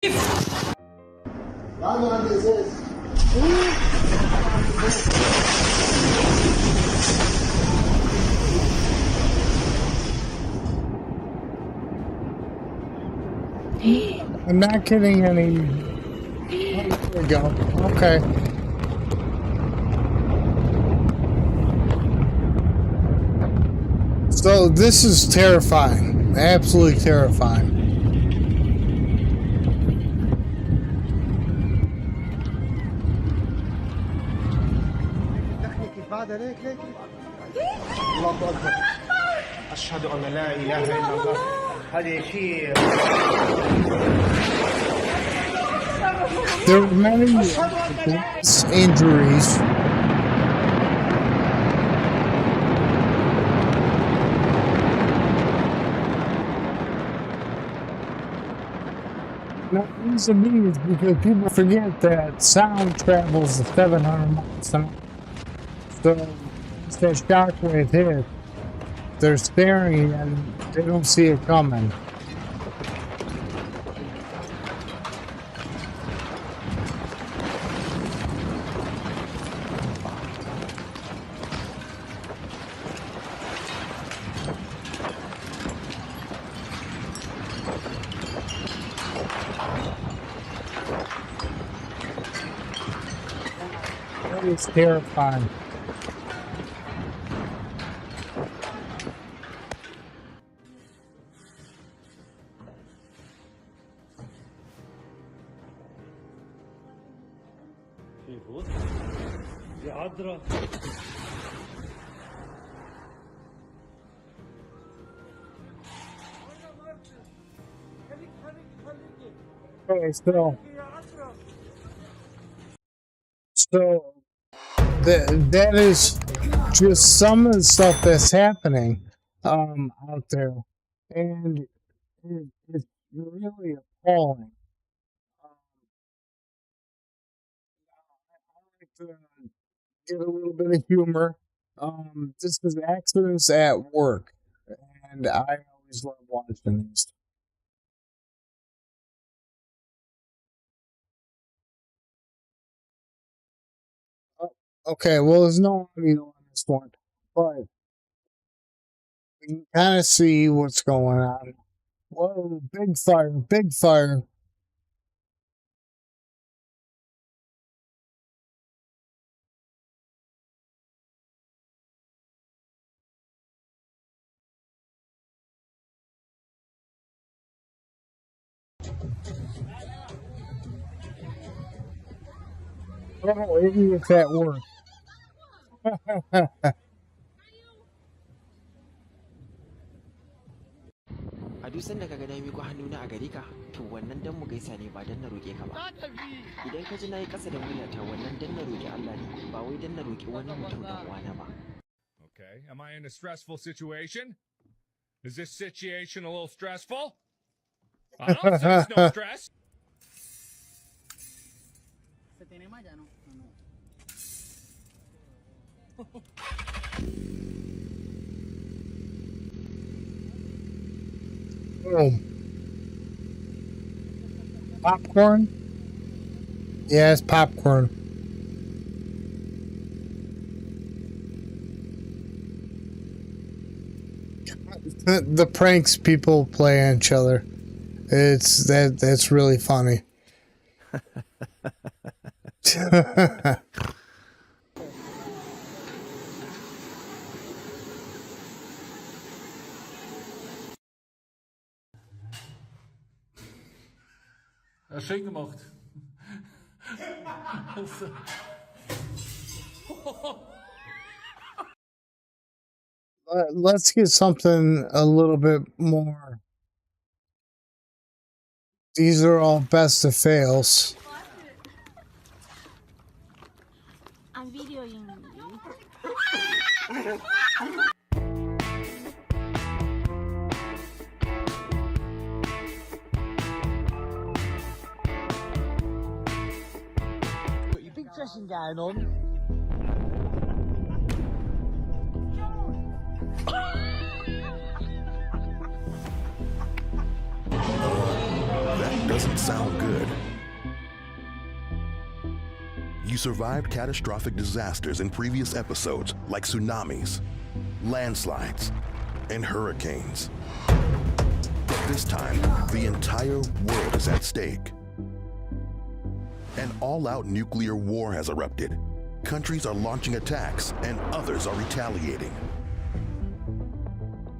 I'm not getting any. Oh, there we go. Okay. So this is terrifying. Absolutely terrifying. أشهد أن لا إله إلا الله هذه شيء. There were many injuries. Now, the reason being is because people forget that sound travels at 700 miles an hour. So, once that shockwave hits, they're staring and they don't see it coming. That is terrifying. Okay, so that is just some of the stuff that's happening out there, and it's really appalling. I like to get a little bit of humor. This is accidents at work, and I always love watching these. Okay, well, there's no audio on this one, but we can kind of see what's going on. Whoa, big fire, big fire. Oh, idiots at work. A duk sanda kaga na miko hannuna a gare ka, to wannan dan mu gaisa ne ba dan na roƙe ka ba. Idan ka ji nayi ƙasa da muryata wannan dan na roƙi Allah ne, ba wai dan na roƙi wani mutum dan uwana ba. Okay, am I in a stressful situation? Is this situation a little stressful? I don't sense no stress. Boom. Popcorn? Yeah, it's popcorn. The pranks people play on each other. That's really funny. Schön gemacht. Let's get something a little bit more. These are all best of fails. I'm videoing you. Got your big dressing gown on. That doesn't sound good. You survived catastrophic disasters in previous episodes like tsunamis, landslides, and hurricanes. But this time, the entire world is at stake. An all-out nuclear war has erupted. Countries are launching attacks and others are retaliating.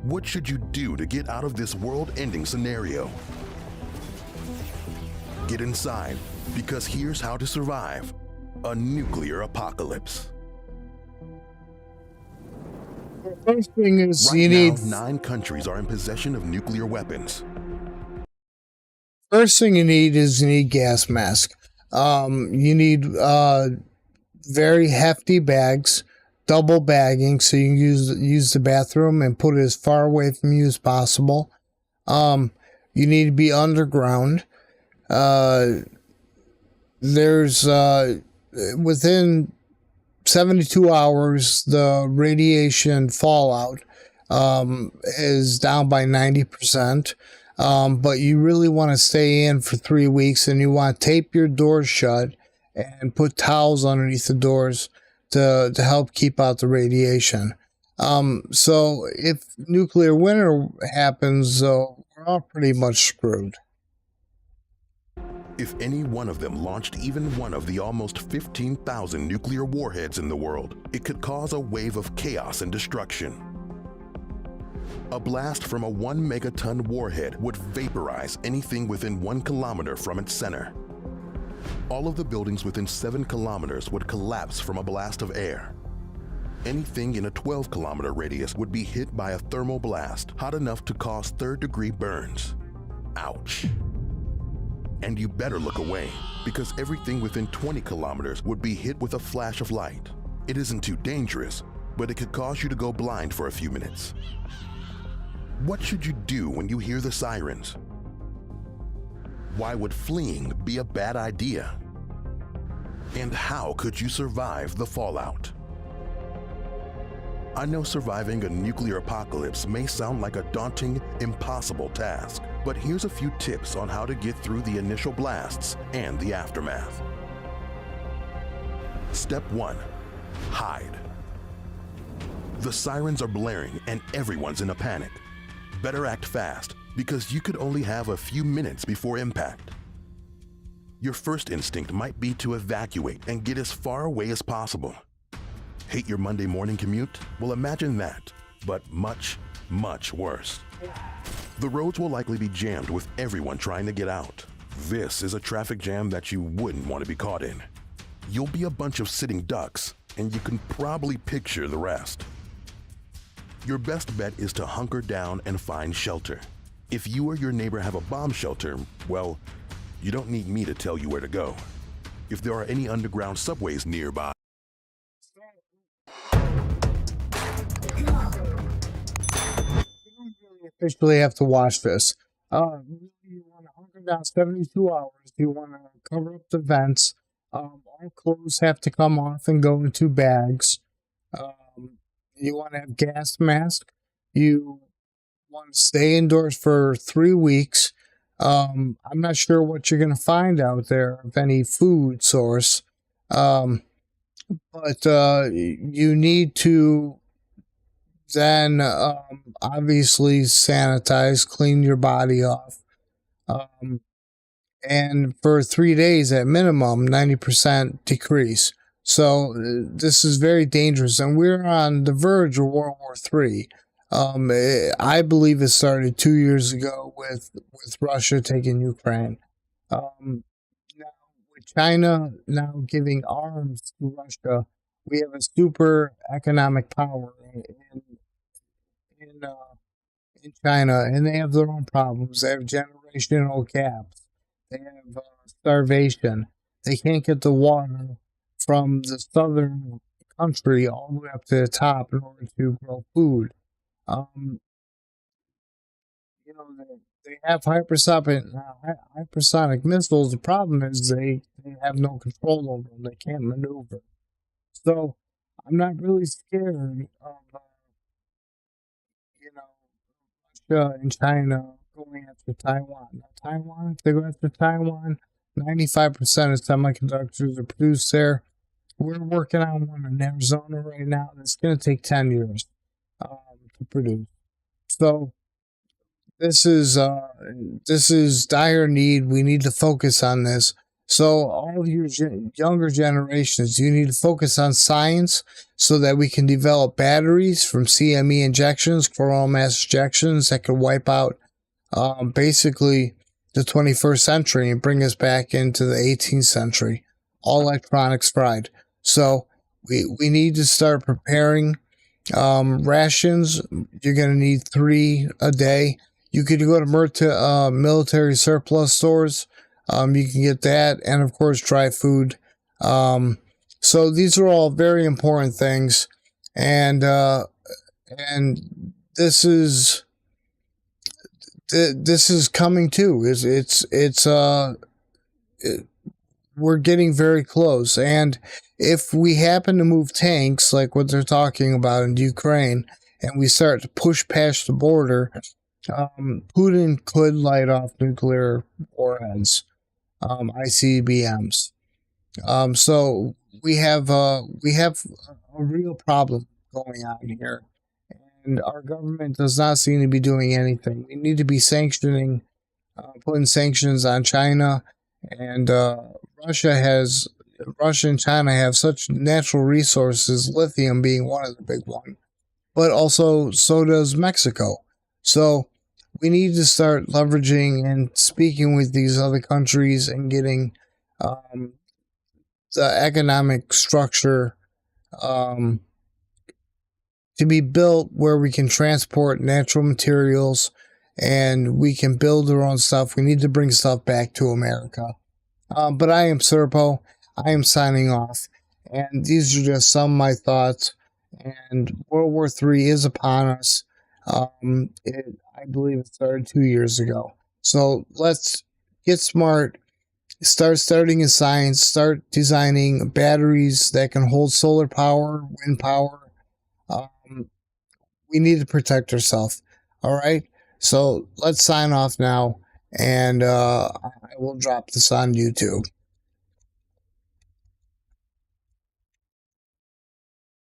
What should you do to get out of this world-ending scenario? Get inside, because here's how to survive a nuclear apocalypse. The first thing is Right you now, need 9 countries are in possession of nuclear weapons. first thing you need gas mask. You need very hefty bags, double bagging, so you can use the bathroom and put it as far away from you as possible. You need to be underground. There's within 72 hours, the radiation fallout is down by 90%. But you really want to stay in for 3 weeks, and you want to tape your doors shut and put towels underneath the doors to help keep out the radiation. So if nuclear winter happens, we're all pretty much screwed. If any one of them launched even one of the almost 15,000 nuclear warheads in the world, it could cause a wave of chaos and destruction. A blast from a 1 megaton warhead would vaporize anything within 1 kilometer from its center. All of the buildings within 7 kilometers would collapse from a blast of air. Anything in a 12-kilometer radius would be hit by a thermal blast hot enough to cause third-degree burns. Ouch. And you better look away, because everything within 20 kilometers would be hit with a flash of light. It isn't too dangerous, but it could cause you to go blind for a few minutes. What should you do when you hear the sirens? Why would fleeing be a bad idea? And how could you survive the fallout? I know surviving a nuclear apocalypse may sound like a daunting, impossible task, but here's a few tips on how to get through the initial blasts and the aftermath. Step 1. Hide. The sirens are blaring and everyone's in a panic. Better act fast, because you could only have a few minutes before impact. Your first instinct might be to evacuate and get as far away as possible. Hate your Monday morning commute? Well, imagine that, but much, much worse. The roads will likely be jammed with everyone trying to get out. This is a traffic jam that you wouldn't want to be caught in. You'll be a bunch of sitting ducks, and you can probably picture the rest. Your best bet is to hunker down and find shelter. If you or your neighbor have a bomb shelter, well, you don't need me to tell you where to go. If there are any underground subways nearby, Officially have to watch this. You want to hunker down 72 hours. You want to cover up the vents. All clothes have to come off and go into bags. You want to have gas mask. You want to stay indoors for 3 weeks. I'm not sure what you're going to find out there of any food source. But you need to then obviously sanitize, clean your body off. And for 3 days at minimum, 90% decrease. So this is very dangerous, and we're on the verge of World War III. I believe it started 2 years ago with Russia taking Ukraine. Now with China now giving arms to Russia, we have a super economic power in China, and they have their own problems. They have generational gaps. They have starvation. They can't get the water from the southern country all the way up to the top in order to grow food. They have hypersonic missiles. The problem is they have no control over them. They can't maneuver. So I'm not really scared of Russia and China going after Taiwan. Now, Taiwan, if they go after Taiwan, 95% of semiconductors are produced there. We're working on one in Arizona right now that's going to take 10 years to produce. So this is dire need. We need to focus on this. So all of your younger generations, you need to focus on science so that we can develop batteries from CME injections, coronal mass ejections that could wipe out basically the 21st century and bring us back into the 18th century. All electronics fried. So we need to start preparing rations. You're going to need 3 a day. You could go to military surplus stores. You can get that, and of course, dry food. So these are all very important things, and this is coming too. We're getting very close, and if we happen to move tanks like what they're talking about in Ukraine, and we start to push past the border, Putin could light off nuclear warheads, ICBMs. So we have a real problem going on here, and our government does not seem to be doing anything. We need to be putting sanctions on China, and Russia and China have such natural resources, lithium being one of the big ones, but also so does Mexico. So we need to start leveraging and speaking with these other countries and getting the economic structure to be built where we can transport natural materials and we can build our own stuff. We need to bring stuff back to America. But I am Cerpo. I am signing off. And these are just some of my thoughts. And World War III is upon us. I believe it started 2 years ago. So let's get smart, start studying in science, start designing batteries that can hold solar power, wind power. We need to protect ourselves. All right. So let's sign off now, and I will drop this on YouTube.